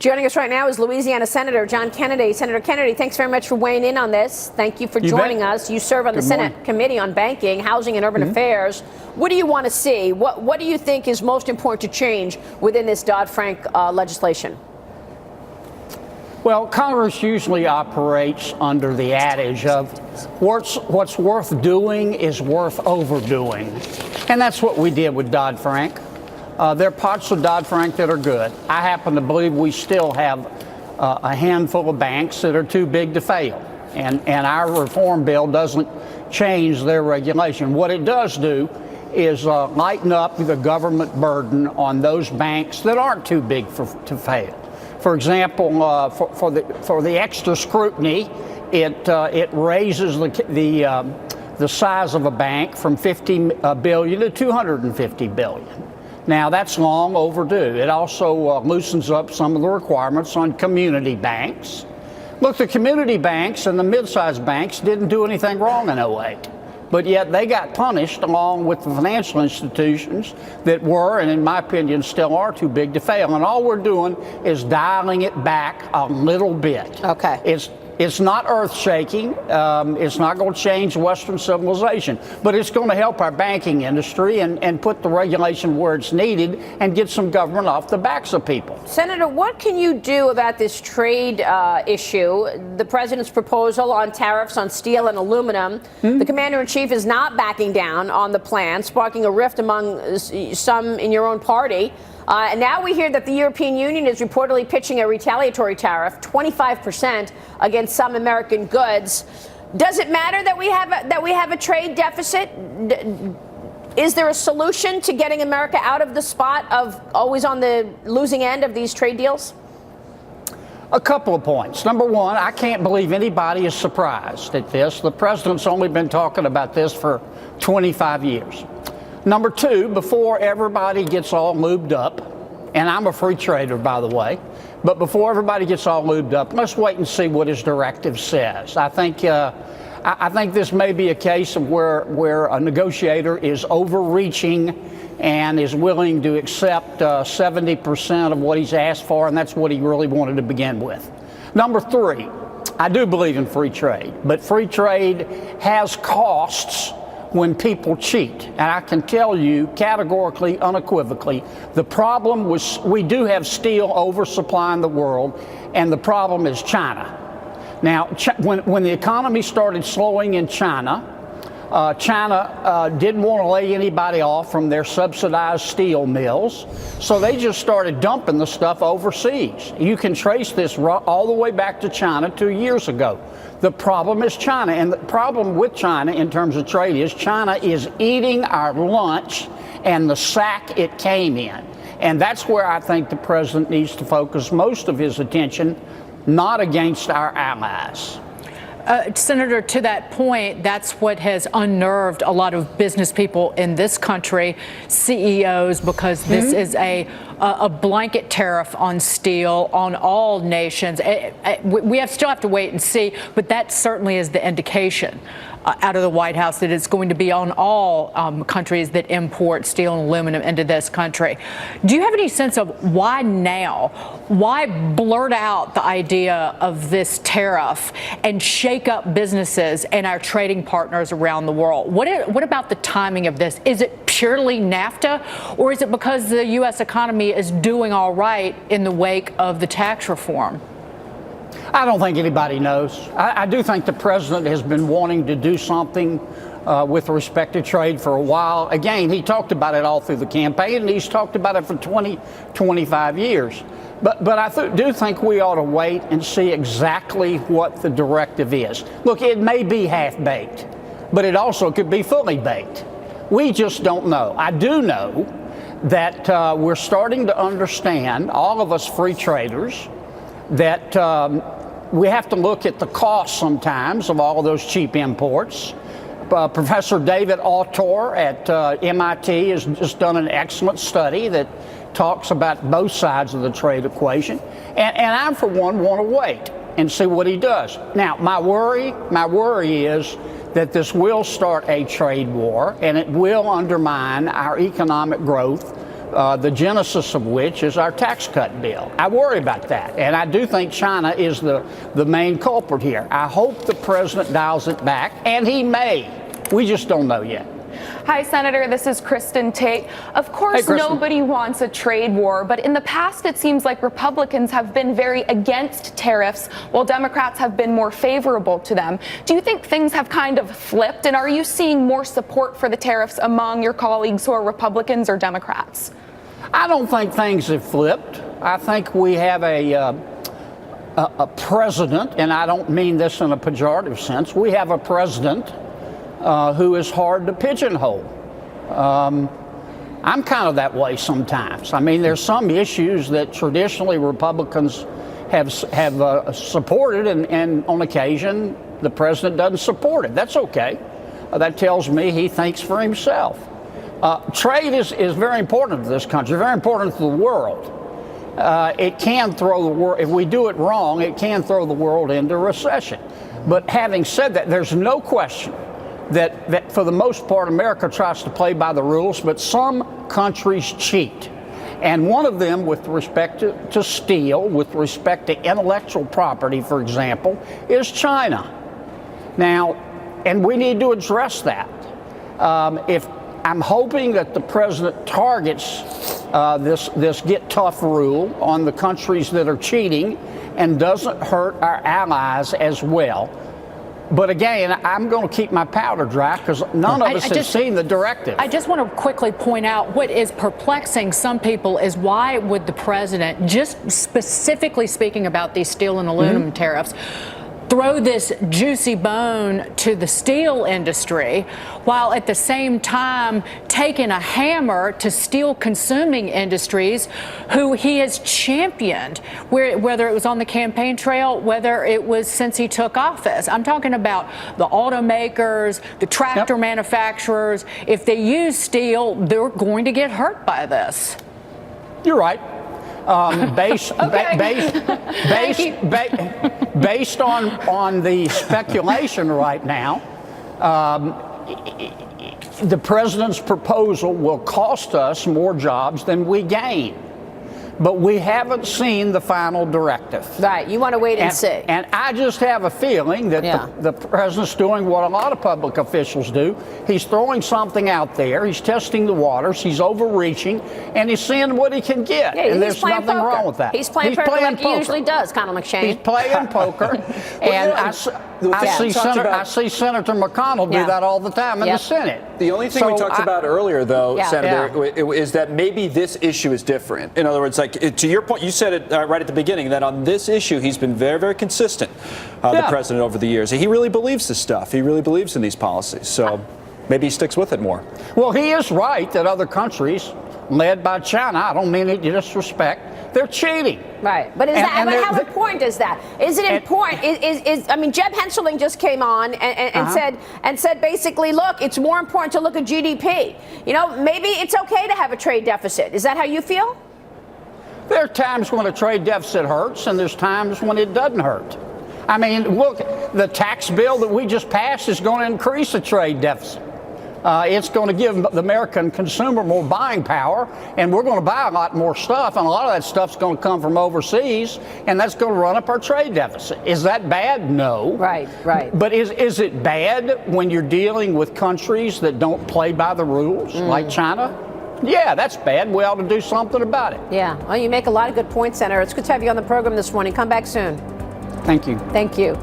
Joining us right now is Louisiana Senator John Kennedy. Senator Kennedy, thanks very much for weighing in on this. Thank you for joining us. You serve on the Senate Committee on Banking, Housing, and Urban Affairs. What do you want to see? What do you think is most important to change within this Dodd-Frank legislation? Well, Congress usually operates under the adage of what's worth doing is worth overdoing. And that's what we did with Dodd-Frank. There are parts of Dodd-Frank that are good. I happen to believe we still have a handful of banks that are too big to fail. And our reform bill doesn't change their regulation. What it does do is lighten up the government burden on those banks that aren't too big to fail. For example, for the extra scrutiny, it raises the size of a bank from $50 billion to $250 billion. Now, that's long overdue. It also loosens up some of the requirements on community banks. Look, the community banks and the mid-sized banks didn't do anything wrong in 2008, but yet they got punished along with the financial institutions that were, and in my opinion, still are too big to fail. And all we're doing is dialing it back a little bit. Okay. It's not earth-shaking. It's not going to change Western civilization, but it's going to help our banking industry and put the regulation where it's needed and get some government off the backs of people. Senator, what can you do about this trade issue? The president's proposal on tariffs on steel and aluminum. The commander-in-chief is not backing down on the plan, sparking a rift among some in your own party. And now we hear that the European Union is reportedly pitching a retaliatory tariff, 25% against some American goods. Does it matter that we have a trade deficit? Is there a solution to getting America out of the spot of always on the losing end of these trade deals? A couple of points. Number one, I can't believe anybody is surprised at this. The president's only been talking about this for 25 years. Number two, before everybody gets all lubed up, and I'm a free trader, by the way, but before everybody gets all lubed up, let's wait and see what his directive says. I think this may be a case of where a negotiator is overreaching and is willing to accept 70% of what he's asked for, and that's what he really wanted to begin with. Number three, I do believe in free trade, but free trade has costs when people cheat. And I can tell you categorically, unequivocally, the problem was we do have steel oversupply in the world, and the problem is China. Now, when the economy started slowing in China, China didn't want to lay anybody off from their subsidized steel mills, so they just started dumping the stuff overseas. You can trace this all the way back to China 2 years ago. The problem is China, and the problem with China in terms of trade is China is eating our lunch and the sack it came in. And that's where I think the president needs to focus most of his attention, not against our allies. Senator, to that point, that's what has unnerved a lot of business people in this country, CEOs, because this is a blanket tariff on steel on all nations. We still have to wait and see, but that certainly is the indication out of the White House that it's going to be on all countries that import steel and aluminum into this country. Do you have any sense of why now? Why blurt out the idea of this tariff and shake up businesses and our trading partners around the world? What about the timing of this? Is it purely NAFTA, or is it because the U.S. economy is doing all right in the wake of the tax reform? I don't think anybody knows. I do think the president has been wanting to do something with respect to trade for a while. Again, he talked about it all through the campaign, and he's talked about it for 25 years. But I do think we ought to wait and see exactly what the directive is. Look, it may be half-baked, but it also could be fully baked. We just don't know. I do know that we're starting to understand, all of us free traders, that we have to look at the cost sometimes of all of those cheap imports. Professor David Autor at MIT has just done an excellent study that talks about both sides of the trade equation. And I, for one, want to wait and see what he does. Now, my worry is that this will start a trade war, and it will undermine our economic growth the genesis of which is our tax cut bill. I worry about that, and I do think China is the main culprit here. I hope the president dials it back, and he may. We just don't know yet. Hi, Senator. This is Kristen Tate. Of course, nobody wants a trade war, but in the past, it seems like Republicans have been very against tariffs, while Democrats have been more favorable to them. Do you think things have kind of flipped, and are you seeing more support for the tariffs among your colleagues who are Republicans or Democrats? I don't think things have flipped. I think we have a president, and I don't mean this in a pejorative sense. We have a president who is hard to pigeonhole. I'm kind of that way sometimes. I mean, there's some issues that traditionally Republicans have supported, and on occasion the president doesn't support it. That's okay. That tells me he thinks for himself. Trade is very important to this country, very important to the world. It can throw the world, if we do it wrong, it can throw the world into recession. But having said that, there's no question that for the most part, America tries to play by the rules, but some countries cheat. And one of them, with respect to steel, with respect to intellectual property, for example, is China. Now, and we need to address that. If I'm hoping that the president targets this get tough rule on the countries that are cheating and doesn't hurt our allies as well. But again, I'm going to keep my powder dry because none of us have seen the directive. I just want to quickly point out what is perplexing some people is why would the president, just specifically speaking about these steel and aluminum tariffs, throw this juicy bone to the steel industry while at the same time taking a hammer to steel consuming industries who he has championed, whether it was on the campaign trail, whether it was since he took office. I'm talking about the automakers, the tractor manufacturers. If they use steel, they're going to get hurt by this. You're right. Based on the speculation right now, the president's proposal will cost us more jobs than we gain. But we haven't seen the final directive. Right. You want to wait and see. And I just have a feeling that the president's doing what a lot of public officials do. He's throwing something out there. He's testing the waters. He's overreaching, and he's seeing what he can get. Yeah, and there's nothing wrong with that. He's playing poker like he usually does, Colonel McShane. He's playing poker, and I see Senator McConnell do that all the time in the Senate. The only thing we talked about earlier, though, Senator, is that maybe this issue is different. In other words, like to your point, you said it right at the beginning, that on this issue, he's been very, very consistent, the president, over the years. He really believes this stuff. He really believes in these policies. So maybe he sticks with it more. Well, he is right that other countries, led by China, I don't mean it disrespect, they're cheating. Right, but how important is that? Is it important? I mean, Jeb Henseling just came on and said basically, look, it's more important to look at GDP. You know, maybe it's okay to have a trade deficit. Is that how you feel? There are times when a trade deficit hurts, and there's times when it doesn't hurt. I mean, look, the tax bill that we just passed is going to increase the trade deficit. It's going to give the American consumer more buying power, and we're going to buy a lot more stuff, and a lot of that stuff's going to come from overseas, and that's going to run up our trade deficit. Is that bad? No. Right. But is it bad when you're dealing with countries that don't play by the rules, like China? Yeah, that's bad. We ought to do something about it. Yeah. Well, you make a lot of good points, Senator. It's good to have you on the program this morning. Come back soon. Thank you. Thank you.